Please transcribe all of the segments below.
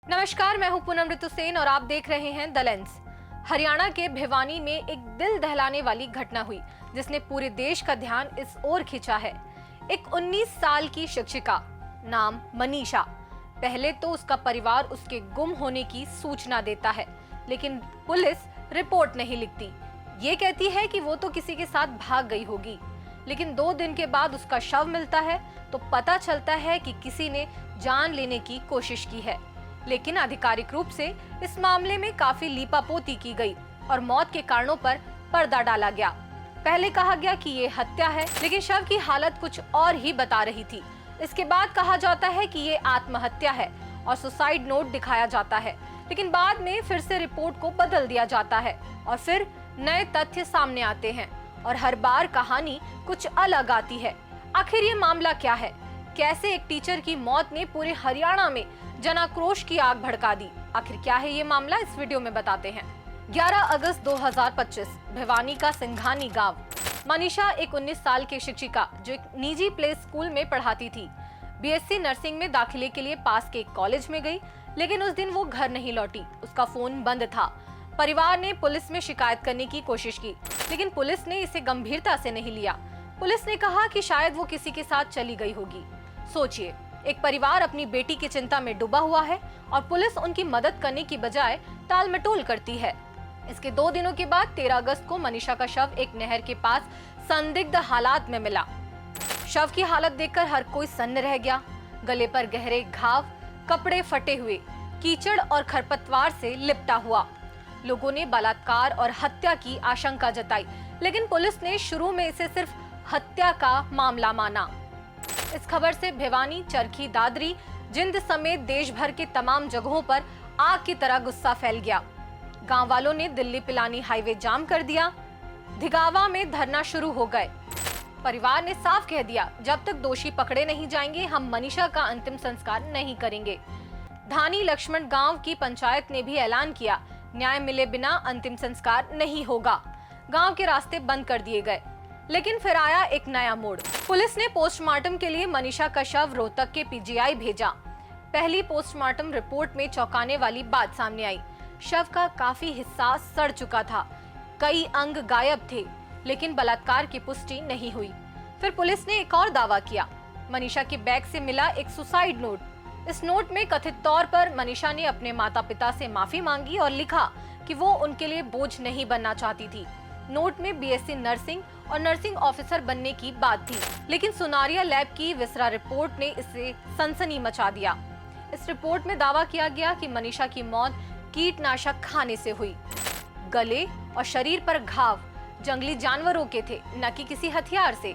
नमस्कार, मैं हूं पूनम ऋतु सेन और आप देख रहे हैं द लेंस। हरियाणा के भिवानी में एक दिल दहलाने वाली घटना हुई जिसने पूरे देश का ध्यान इस ओर खींचा है। एक 19 साल की शिक्षिका, नाम मनीषा। पहले तो उसका परिवार उसके गुम होने की सूचना देता है, लेकिन पुलिस रिपोर्ट नहीं लिखती। ये कहती है कि वो तो किसी के साथ भाग गई होगी। लेकिन 2 दिन के बाद उसका शव मिलता है तो पता चलता है कि किसी ने जान लेने की कोशिश की है। लेकिन आधिकारिक रूप से इस मामले में काफी लीपापोती की गई और मौत के कारणों पर पर्दा डाला गया। पहले कहा गया कि ये हत्या है, लेकिन शव की हालत कुछ और ही बता रही थी। इसके बाद कहा जाता है कि ये आत्महत्या है और सुसाइड नोट दिखाया जाता है, लेकिन बाद में फिर से रिपोर्ट को बदल दिया जाता है और फिर नए तथ्य सामने आते हैं और हर बार कहानी कुछ अलग आती है। आखिर ये मामला क्या है? कैसे एक टीचर की मौत ने पूरे हरियाणा में जनाक्रोश की आग भड़का दी? आखिर क्या है ये मामला, इस वीडियो में बताते हैं। 11 अगस्त 2025 भिवानी का सिंघानी गांव। मनीषा एक 19 साल की शिक्षिका जो एक निजी प्ले स्कूल में पढ़ाती थी। बीएससी नर्सिंग में दाखिले के लिए पास के एक कॉलेज में गई, लेकिन उस दिन वो घर नहीं लौटी। उसका फोन बंद था। परिवार ने पुलिस में शिकायत करने की कोशिश की, लेकिन पुलिस ने इसे गंभीरता से नहीं लिया। पुलिस ने कहा कि शायद वो किसी के साथ चली गई होगी। सोचिए, एक परिवार अपनी बेटी की चिंता में डूबा हुआ है और पुलिस उनकी मदद करने की बजाय टाल मटोल करती है। इसके 2 दिनों के बाद 13 अगस्त को मनीषा का शव एक नहर के पास संदिग्ध हालात में मिला। शव की हालत देखकर हर कोई सन्न रह गया। गले पर गहरे घाव, कपड़े फटे हुए, कीचड़ और खरपतवार से लिपटा हुआ। लोगों ने बलात्कार और हत्या की आशंका जताई, लेकिन पुलिस ने शुरू में इसे सिर्फ हत्या का मामला माना। इस खबर से भिवानी, चरखी दादरी, जिंद समेत देश भर के तमाम जगहों पर आग की तरह गुस्सा फैल गया। गांव वालों ने दिल्ली पिलानी हाईवे जाम कर दिया। धिगावा में धरना शुरू हो गए। परिवार ने साफ कह दिया, जब तक दोषी पकड़े नहीं जाएंगे हम मनीषा का अंतिम संस्कार नहीं करेंगे। धानी लक्ष्मण गांव की पंचायत ने भी ऐलान किया, न्याय मिले बिना अंतिम संस्कार नहीं होगा। गांव के रास्ते बंद कर दिए गए। लेकिन फिर आया एक नया मोड़। पुलिस ने पोस्टमार्टम के लिए मनीषा का शव रोहतक के पीजीआई भेजा। पहली पोस्टमार्टम रिपोर्ट में चौंकाने वाली बात सामने आई। शव का काफी हिस्सा सड़ चुका था, कई अंग गायब थे, लेकिन बलात्कार की पुष्टि नहीं हुई। फिर पुलिस ने एक और दावा किया। मनीषा के बैग से मिला एक सुसाइड नोट। इस नोट में कथित तौर पर मनीषा ने अपने माता पिता से माफी मांगी और लिखा कि वो उनके लिए बोझ नहीं बनना चाहती थी। नोट में बीएससी नर्सिंग और नर्सिंग ऑफिसर बनने की बात थी, लेकिन सुनारिया लैब की विसरा रिपोर्ट ने इसे सनसनी मचा दिया। इस रिपोर्ट में दावा किया गया कि मनीषा की मौत कीटनाशक खाने से हुई। गले और शरीर पर घाव जंगली जानवरों के थे, न कि किसी हथियार से।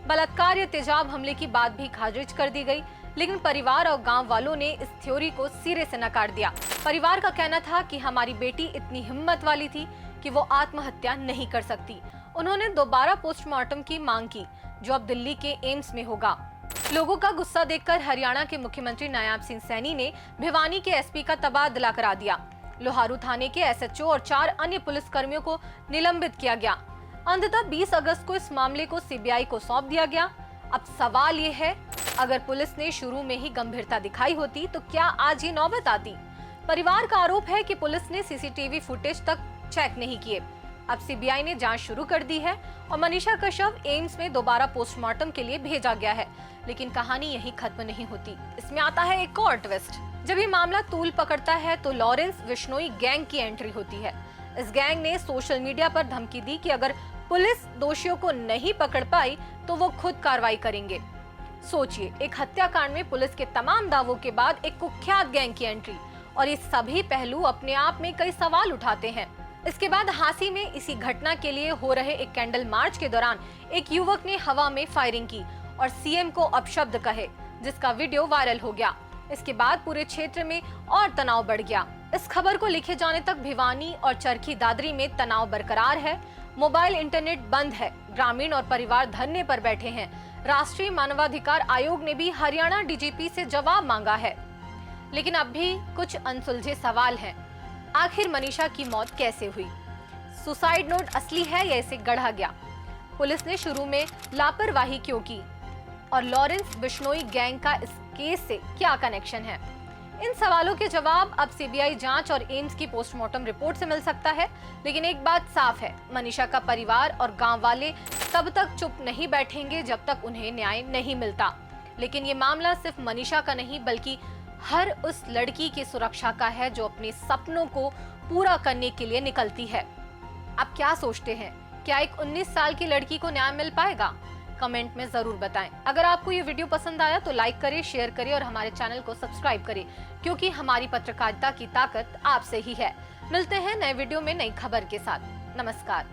बलात्कार या तेजाब हमले की बात भी खारिज कर दी गई, लेकिन परिवार और गांव वालों ने इस थ्योरी को सिरे से नकार दिया। परिवार का कहना था कि हमारी बेटी इतनी हिम्मत वाली थी कि वो आत्महत्या नहीं कर सकती। उन्होंने दोबारा पोस्टमार्टम की मांग की, जो अब दिल्ली के एम्स में होगा। लोगों का गुस्सा देखकर हरियाणा के मुख्यमंत्री नायाब सिंह सैनी ने भिवानी के एसपी का तबादला करा दिया। लोहारू थाने के एसएचओ और 4 अन्य पुलिस कर्मियों को निलंबित किया गया। अंततः 20 अगस्त को इस मामले को सीबीआई को सौंप दिया गया। अब सवाल ये है, अगर पुलिस ने शुरू में ही गंभीरता दिखाई होती तो क्या आज ये नौबत आती? परिवार का आरोप है कि पुलिस ने सीसीटीवी फुटेज तक चेक नहीं किए। अब सीबीआई ने जांच शुरू कर दी है और मनीषा का शव एम्स में दोबारा पोस्टमार्टम के लिए भेजा गया है। लेकिन कहानी यहीं खत्म नहीं होती। इसमें आता है एक और ट्विस्ट। जब ये मामला तूल पकड़ता है तो लॉरेंस विश्नोई गैंग की एंट्री होती है। इस गैंग ने सोशल मीडिया पर धमकी दी कि अगर पुलिस दोषियों को नहीं पकड़ पाई तो वो खुद कार्रवाई करेंगे। सोचिए, एक हत्याकांड में पुलिस के तमाम दावों के बाद एक कुख्यात गैंग की एंट्री, और ये सभी पहलू अपने आप में कई सवाल उठाते हैं। इसके बाद हांसी में इसी घटना के लिए हो रहे एक कैंडल मार्च के दौरान एक युवक ने हवा में फायरिंग की और सीएम को अपशब्द कहे, जिसका वीडियो वायरल हो गया। इसके बाद पूरे क्षेत्र में और तनाव बढ़ गया। इस खबर को लिखे जाने तक भिवानी और चरखी दादरी में तनाव बरकरार है। मोबाइल इंटरनेट बंद है। ग्रामीण और परिवार धरने पर बैठे हैं। राष्ट्रीय मानवाधिकार आयोग ने भी हरियाणा डीजीपी से जवाब मांगा है। लेकिन अब भी कुछ अनसुलझे सवाल हैं। आखिर मनीषा की मौत कैसे हुई? सुसाइड नोट असली है या इसे गढ़ा गया? पुलिस ने शुरू में लापरवाही क्यों की और लॉरेंस बिश्नोई गैंग का इस केस से क्या कनेक्शन है? इन सवालों के जवाब अब सीबीआई जांच और एम्स की पोस्टमार्टम रिपोर्ट से मिल सकता है। लेकिन एक बात साफ है, मनीषा का परिवार और गांव वाले तब तक चुप नहीं बैठेंगे जब तक उन्हें न्याय नहीं मिलता। लेकिन ये मामला सिर्फ मनीषा का नहीं बल्कि हर उस लड़की की सुरक्षा का है जो अपने सपनों को पूरा करने के लिए निकलती है। आप क्या सोचते हैं, क्या एक 19 साल की लड़की को न्याय मिल पाएगा? कमेंट में जरूर बताएं। अगर आपको ये वीडियो पसंद आया तो लाइक करें, शेयर करें और हमारे चैनल को सब्सक्राइब करें, क्योंकि हमारी पत्रकारिता की ताकत आपसे ही है। मिलते हैं नए वीडियो में नई खबर के साथ। नमस्कार।